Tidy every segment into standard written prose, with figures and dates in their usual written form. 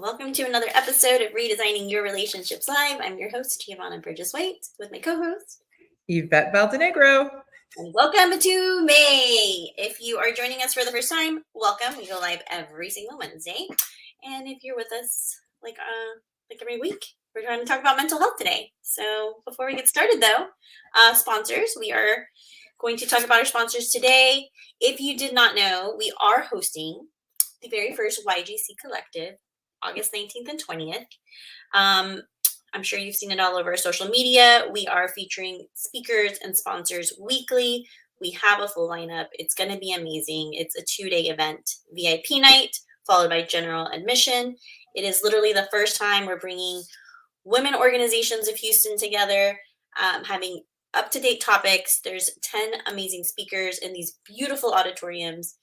Welcome to another episode of Redesigning Your Relationships Live. I'm your host, Geovanna Burgess with my co-host, Yvette Valdenegro. And welcome to May. If you are joining us for the first time, welcome. We go live every single Wednesday. And if you're with us like every week, we're trying to talk about mental health today. So before we get started though, sponsors, we are going to talk about our sponsors today. If you did not know, we are hosting the very first YGC Collective, August 19th and 20th. I'm sure you've seen it all over social media. We are featuring speakers and sponsors weekly. We have a full lineup. It's going to be amazing. It's a 2-day event, VIP night, followed by general admission. It is literally the first time we're bringing women organizations of Houston together, having up-to-date topics. There's 10 amazing speakers in these beautiful auditoriums.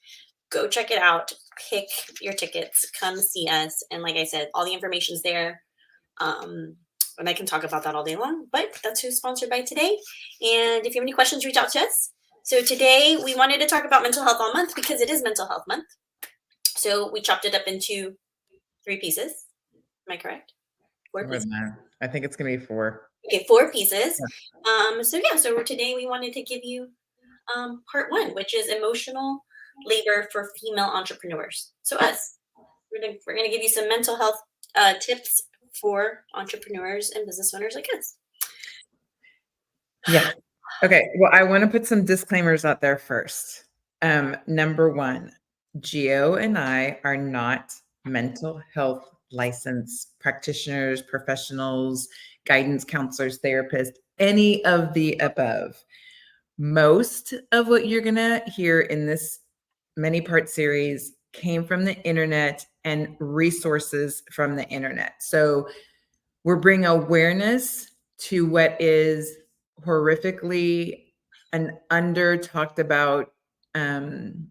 Go check it out. Pick your tickets. Come see us. And like I said, all the information's there. And I can talk about that all day long, but that's who's sponsored by today. And if you have any questions, reach out to us. So today we wanted to talk about mental health all month because it is Mental Health Month. So we chopped it up into 3 pieces. Am I correct? 4 pieces? I think it's going to be 4. Okay, 4 pieces. So today we wanted to give you part 1, which is emotional labor for female entrepreneurs. So us, we're going to give you some mental health tips for entrepreneurs and business owners like us. Yeah. Okay. Well, I want to put some disclaimers out there first. Number 1, Geo and I are not mental health licensed practitioners, professionals, guidance counselors, therapists, any of the above. Most of what you're going to hear in this many-part series came from the internet and resources from the internet. So we're bringing awareness to what is horrifically and under talked about. I don't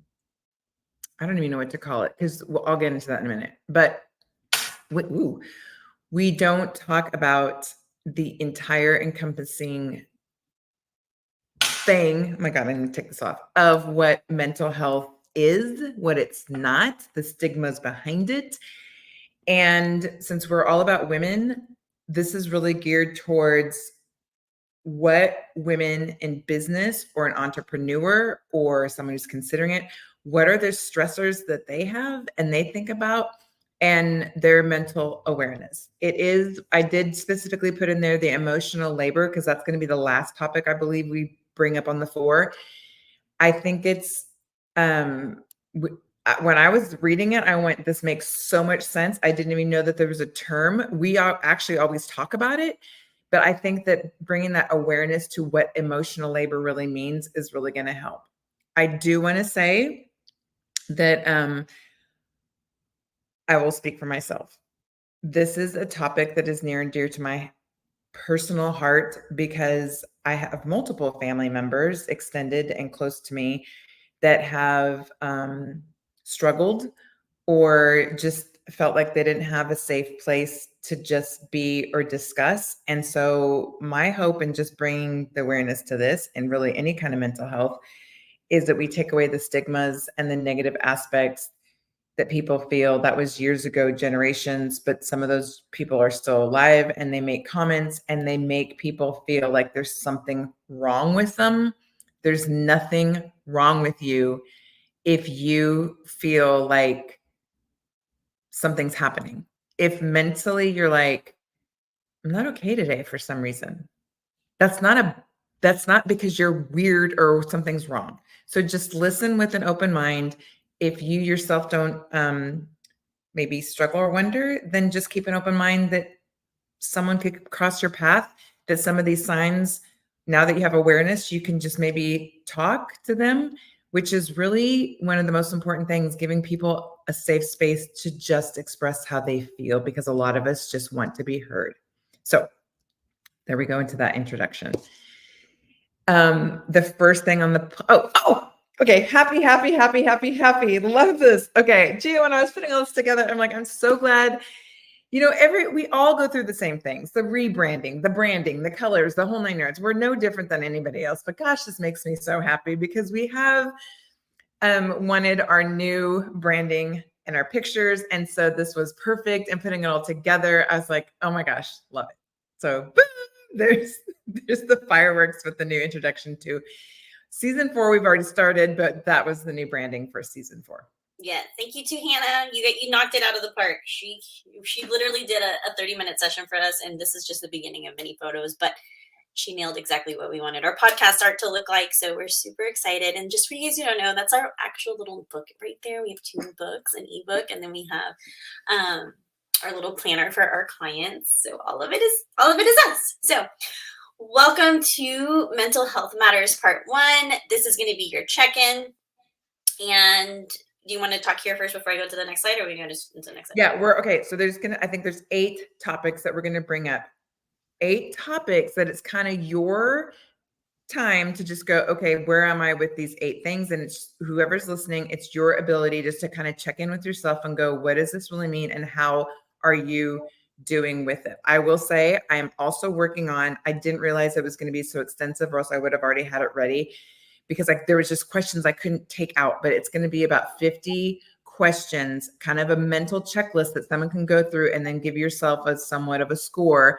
even know what to call it because I'll get into that in a minute. But we don't talk about the entire encompassing thing. Oh my God, I'm going to take this off of what mental health is, what it's not, the stigmas behind it. And since we're all about women, this is really geared towards what women in business or an entrepreneur or someone who's considering it, what are the stressors that they have and they think about and their mental awareness. I did specifically put in there the emotional labor because that's going to be the last topic I believe we bring up on the 4. I think it's, when I was reading it, I went, this makes so much sense. I didn't even know that there was a term. We actually always talk about it, but I think that bringing that awareness to what emotional labor really means is really going to help. I do want to say that I will speak for myself. This is a topic that is near and dear to my personal heart because I have multiple family members, extended and close to me, that have struggled or just felt like they didn't have a safe place to just be or discuss. And so my hope in just bringing the awareness to this and really any kind of mental health is that we take away the stigmas and the negative aspects that people feel. That was years ago, generations, but some of those people are still alive and they make comments and they make people feel like there's something wrong with them. There's nothing wrong with you if you feel like something's happening. If mentally you're like, I'm not okay today for some reason, that's not because you're weird or something's wrong. So just listen with an open mind. If you yourself don't maybe struggle or wonder, then just keep an open mind that someone could cross your path, that some of these signs, now that you have awareness, you can just maybe talk to them, which is really one of the most important things, giving people a safe space to just express how they feel, because a lot of us just want to be heard. So there we go into that introduction. The first thing on the, okay. Happy. Love this. Okay. Gio, when I was putting all this together, I'm like, I'm so glad, we all go through the same things, the rebranding, the branding, the colors, the whole 9 yards. We're no different than anybody else, but gosh, this makes me so happy because we have wanted our new branding and our pictures. And so this was perfect. And putting it all together, I was like, oh my gosh, love it. So there's the fireworks with the new introduction to season 4. We've already started, but that was the new branding for season 4. Yeah, thank you to Hannah. You knocked it out of the park. She literally did a 30-minute session for us, and this is just the beginning of many photos, but she nailed exactly what we wanted our podcast art to look like. So we're super excited. And just for you guys who don't know, that's our actual little book right there. We have 2 books, an ebook, and then we have our little planner for our clients. So all of it is us. So welcome to Mental Health Matters Part 1. This is going to be your check-in. And do you want to talk here first before I go to the next slide, or are we going to just into the next slide? Yeah, okay. So I think there's 8 topics that we're going to bring up. 8 topics that it's kind of your time to just go, okay, where am I with these 8 things? And it's whoever's listening, it's your ability just to kind of check in with yourself and go, what does this really mean? And how are you doing with it? I will say I am also working on, I didn't realize it was going to be so extensive, or else I would have already had it ready, because there was just questions I couldn't take out, but it's going to be about 50 questions, kind of a mental checklist that someone can go through and then give yourself a somewhat of a score.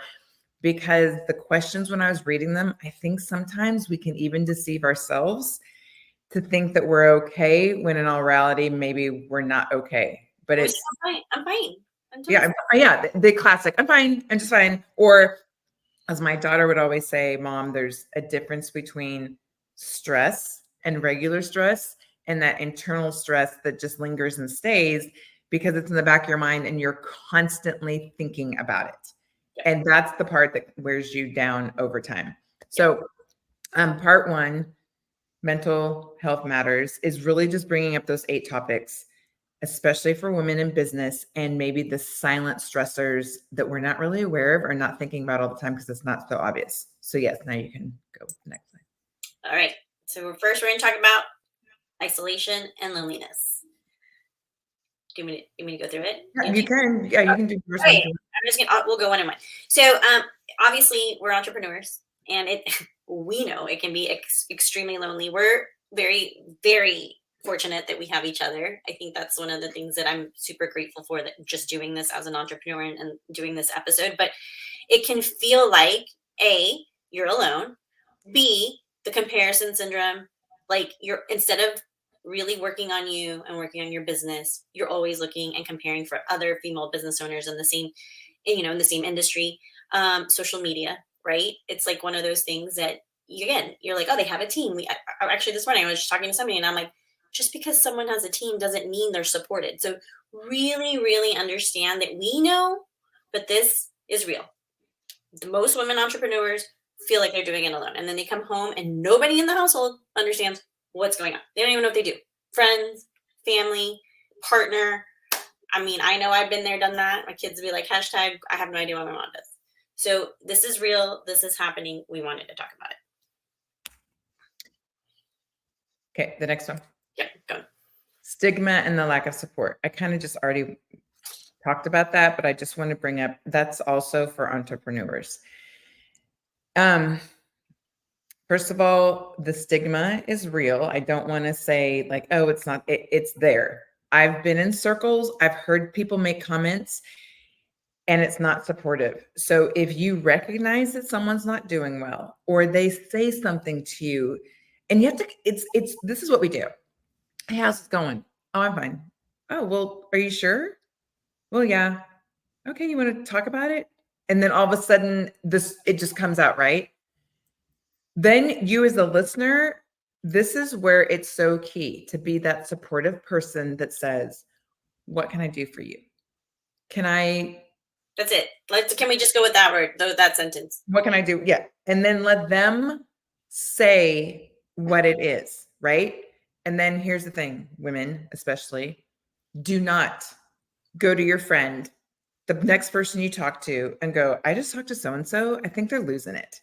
Because the questions, when I was reading them, I think sometimes we can even deceive ourselves to think that we're okay, when in all reality, maybe we're not okay. But it's I'm fine. Yeah, the classic, I'm fine, I'm just fine. Or as my daughter would always say, Mom, there's a difference between stress and regular stress, and that internal stress that just lingers and stays because it's in the back of your mind and you're constantly thinking about it. And that's the part that wears you down over time. So part 1, mental health matters, is really just bringing up those 8 topics, especially for women in business, and maybe the silent stressors that we're not really aware of or not thinking about all the time because it's not so obvious. So yes, now you can go with the next slide. All right. So first we're going to talk about isolation and loneliness. Do you want me to go through it? Yeah, you can. Yeah, you can do the first one. I'm just gonna. We'll go one in one. So, obviously, we're entrepreneurs, and we know it can be extremely lonely. We're very, very fortunate that we have each other. I think that's one of the things that I'm super grateful for, that just doing this as an entrepreneur and doing this episode. But it can feel like A, you're alone. B, the comparison syndrome. Like, instead of really working on you and working on your business, you're always looking and comparing for other female business owners in the same, in the same industry. Social media, right? It's like one of those things that you're like, oh, they have a team. Actually, this morning I was just talking to somebody, and I'm like, just because someone has a team doesn't mean they're supported. So really, really understand that we know, but this is real. The most women entrepreneurs feel like they're doing it alone, and then they come home and nobody in the household understands what's going on. They don't even know what they do. Friends, family, partner. I mean, I know I've been there, done that. My kids would be like, hashtag, I have no idea what my mom does. So this is real. This is happening. We wanted to talk about it. Okay, the next one. Yeah, go. Stigma and the lack of support. I kind of just already talked about that, but I just want to bring up, that's also for entrepreneurs. First of all, the stigma is real. I don't want to say like, oh, it's not, it's there. I've been in circles. I've heard people make comments and it's not supportive. So if you recognize that someone's not doing well, or they say something to you, and you have to, this is what we do. Hey, how's it going? Oh, I'm fine. Oh, well, are you sure? Well, yeah. Okay. You want to talk about it? And then all of a sudden it just comes out, right? Then you as a listener, this is where it's so key to be that supportive person that says, what can I do for you? That's it. Can we just go with that word, that sentence? What can I do? Yeah. And then let them say what it is, right? And then here's the thing, women especially, do not go to your friend, the next person you talk to, and go, I just talked to so-and-so. I think they're losing it.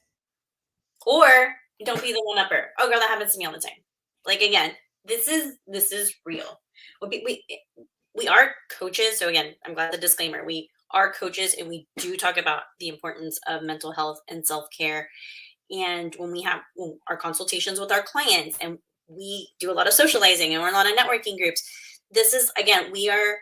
Or don't be the one-upper. Oh, girl, that happens to me all the time. Like, again, this is real. We are coaches. So again, I'm glad the disclaimer. We are coaches, and we do talk about the importance of mental health and self-care. And when we have our consultations with our clients, and we do a lot of socializing and we're in a lot of networking groups, this is, again, we are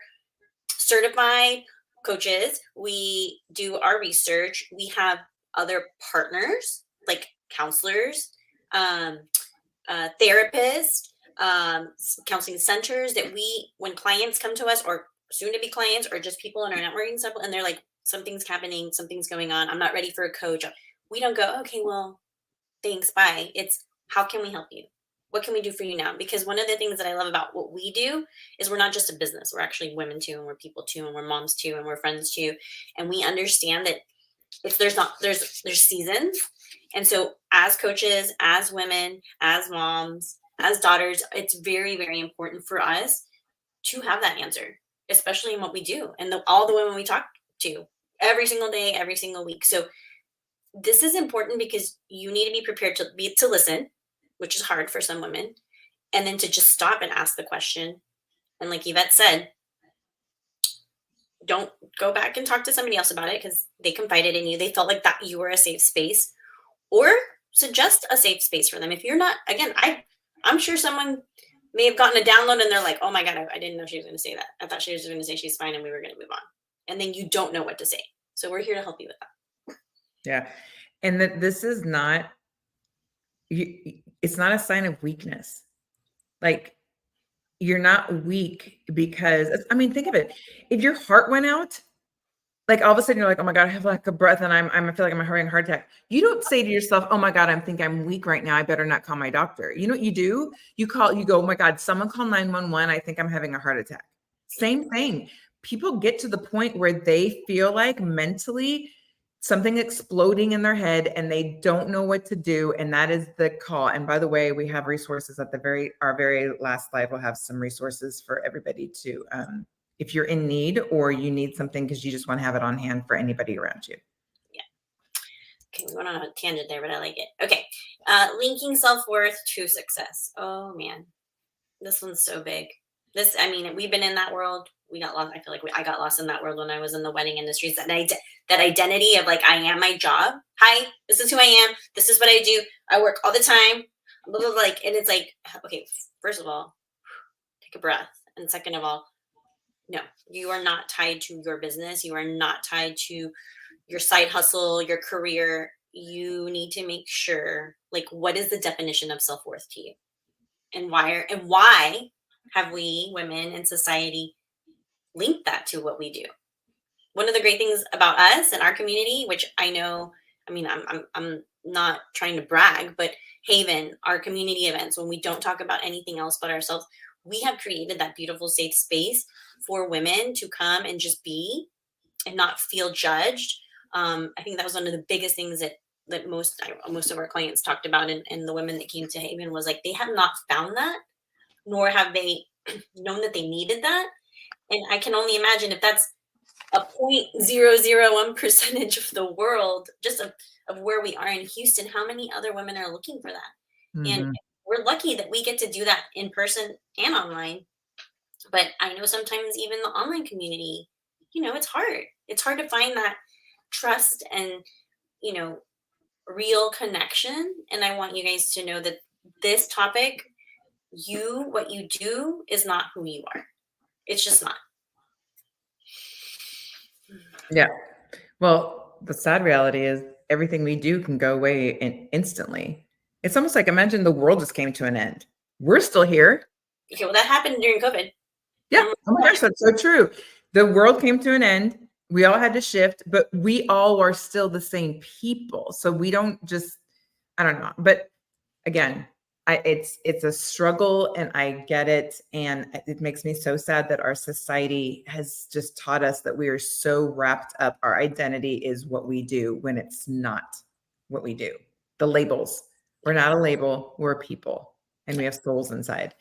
certified coaches. We do our research. We have other partners like counselors, therapists, counseling centers that when clients come to us or soon to be clients or just people in our networking stuff, and they're like, something's happening, something's going on, I'm not ready for a coach. We don't go, okay, well, thanks, bye. It's how can we help you? What can we do for you now? Because one of the things that I love about what we do is we're not just a business. We're actually women too, and we're people too, and we're moms too, and we're friends too. And we understand that there's seasons. And so as coaches, as women, as moms, as daughters, it's very, very important for us to have that answer, especially in what we do and all the women we talk to every single day, every single week. So this is important because you need to be prepared to listen, which is hard for some women, and then to just stop and ask the question. And like Yvette said, don't go back and talk to somebody else about it because they confided in you. They felt like that you were a safe space, or suggest a safe space for them. If you're not, again, I'm sure someone may have gotten a download and they're like, oh my God, I didn't know she was going to say that. I thought she was going to say she's fine and we were going to move on. And then you don't know what to say. So we're here to help you with that. Yeah. And that this is not, it's not a sign of weakness. Like, you're not weak because, I mean, think of it. If your heart went out, like all of a sudden you're like, oh my God, I have like a breath and I feel like I'm having a heart attack. You don't say to yourself, oh my God, I think I'm weak right now. I better not call my doctor. You know what you do? You go, oh my God, someone call 911. I think I'm having a heart attack. Same thing. People get to the point where they feel like mentally something exploding in their head and they don't know what to do. And that is the call. And by the way, we have resources at our very last slide. We'll have some resources for everybody to, if you're in need or you need something because you just want to have it on hand for anybody around you. Yeah. Okay, we went on a tangent there, but I like it. Okay. Linking self-worth to success. Oh man, this one's so big. We've been in that world. We got lost. I feel like I got lost in that world when I was in the wedding industry. That identity of like, I am my job. Hi, this is who I am. This is what I do. I work all the time. Blah, blah, blah, and it's like, okay, first of all, take a breath. And second of all, no, you are not tied to your business. You are not tied to your side hustle, your career. You need to make sure, like, what is the definition of self-worth to you? And why have we women in society linked that to what we do? One of the great things about us and our community, which I know, I'm not trying to brag, but Haven, our community events, when we don't talk about anything else but ourselves, we have created that beautiful safe space for women to come and just be and not feel judged. I think that was one of the biggest things that most of our clients talked about, and the women that came to Haven was like, they have not found that, nor have they known that they needed that. And I can only imagine if that's a 0.001% of the world, just of where we are in Houston, how many other women are looking for that? Mm-hmm. And we're lucky that we get to do that in person and online. But I know sometimes even the online community, it's hard. It's hard to find that trust and, real connection. And I want you guys to know that this topic, what you do is not who you are. It's just not. Yeah. Well, the sad reality is everything we do can go away instantly. It's almost like, imagine the world just came to an end. We're still here. Okay, well, that happened during COVID. Yeah. Oh my gosh, that's so true. The world came to an end. We all had to shift, but we all are still the same people. So we don't just, I don't know. But again, it's a struggle and I get it. And it makes me so sad that our society has just taught us that we are so wrapped up. Our identity is what we do when it's not what we do. The labels. We're not a label. We're a people and we have souls inside.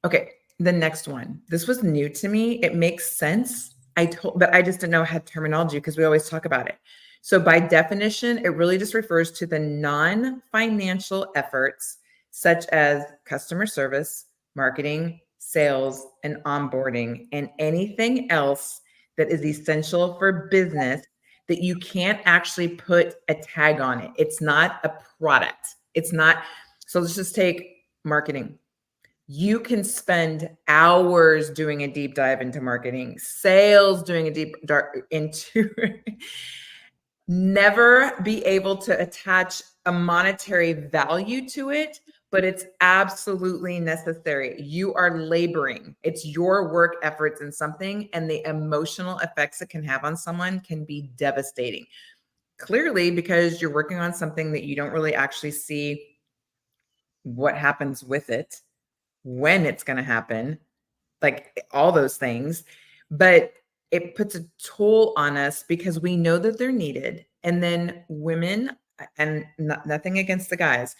Okay. The next one. This was new to me. It makes sense. But I just didn't know I had terminology because we always talk about it. So by definition, it really just refers to the non-financial efforts such as customer service, marketing, sales, and onboarding, and anything else that is essential for business that you can't actually put a tag on it. It's not a product. It's not. So let's just take marketing. You can spend hours doing a deep dive into marketing, sales, doing a deep dive into never be able to attach a monetary value to it, but it's absolutely necessary. You are laboring. It's your work efforts in something, and the emotional effects it can have on someone can be devastating. Clearly, because you're working on something that you don't really actually see what happens with it, when it's going to happen, like all those things. But it puts a toll on us because we know that they're needed. And then women, and nothing against the guys,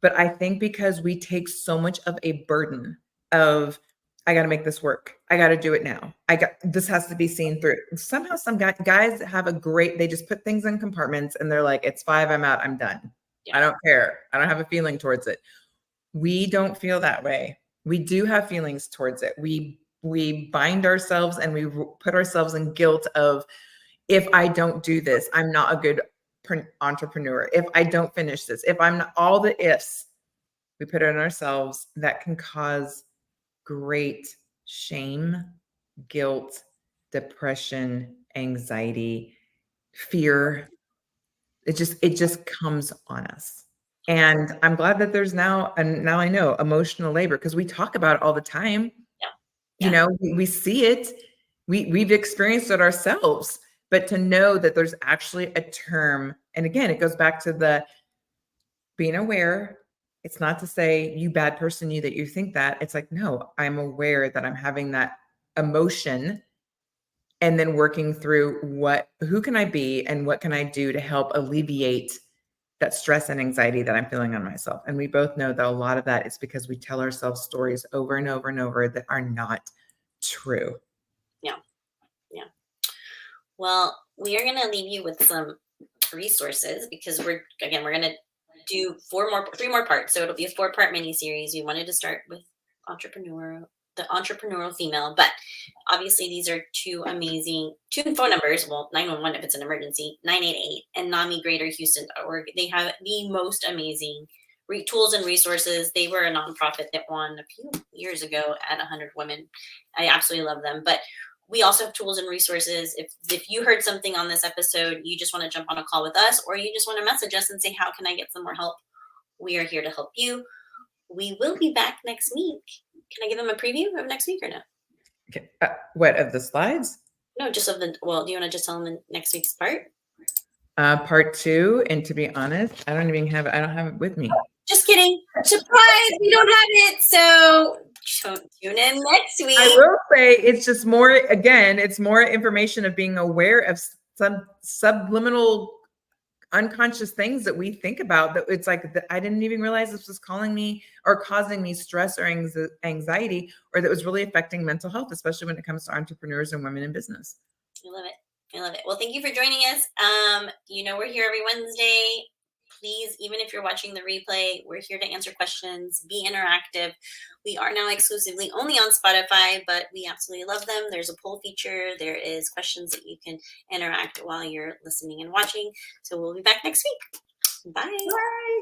but I think because we take so much of a burden of, I got to make this work. I got to do it now. This has to be seen through. Somehow some guys have they just put things in compartments and they're like, it's 5, I'm out, I'm done. Yeah. I don't care. I don't have a feeling towards it. We don't feel that way. We do have feelings towards it. We bind ourselves and we put ourselves in guilt of, if I don't do this, I'm not a good entrepreneur. If I don't finish this, if I'm not, all the ifs we put on ourselves, that can cause great shame, guilt, depression, anxiety, fear. It just comes on us. And I'm glad that there's now I know emotional labor, because we talk about it all the time. Yeah. We see it. We've experienced it ourselves, but to know that there's actually a term, and again, it goes back to the being aware. It's not to say, you bad person, you, that you think that. It's like, no, I'm aware that I'm having that emotion, and then working through who can I be and what can I do to help alleviate that stress and anxiety that I'm feeling on myself. And we both know that a lot of that is because we tell ourselves stories over and over and over that are not true. Yeah. Yeah. Well, we are going to leave you with some resources, because we're going to do 3 more parts. So it'll be a 4-part mini series. We wanted to start with the entrepreneurial female, but obviously these are 2 phone numbers. Well, 911 if it's an emergency, 988, and NAMI They have the most amazing tools and resources. They were a nonprofit that won a few years ago at 100 Women. I absolutely love them. But we also have tools and resources. If you heard something on this episode, you just want to jump on a call with us, or you just want to message us and say, how can I get some more help? We are here to help you. We will be back next week. Can I give them a preview of next week or no? Okay. What, of the slides? No, just of the, well, do you want to just tell them next week's part? Part 2, and to be honest, I don't have it with me. Just kidding. Surprise, we don't have it. So tune in next week. I will say it's just more, again, it's more information of being aware of some subliminal unconscious things that we think about, that it's like, I didn't even realize this was calling me or causing me stress or anxiety, or that was really affecting mental health, especially when it comes to entrepreneurs and women in business. I love it. I love it. Well, thank you for joining us. We're here every Wednesday. Please, even if you're watching the replay, we're here to answer questions, be interactive. We are now exclusively only on Spotify, but we absolutely love them. There's a poll feature. There is questions that you can interact while you're listening and watching. So we'll be back next week. Bye. Bye.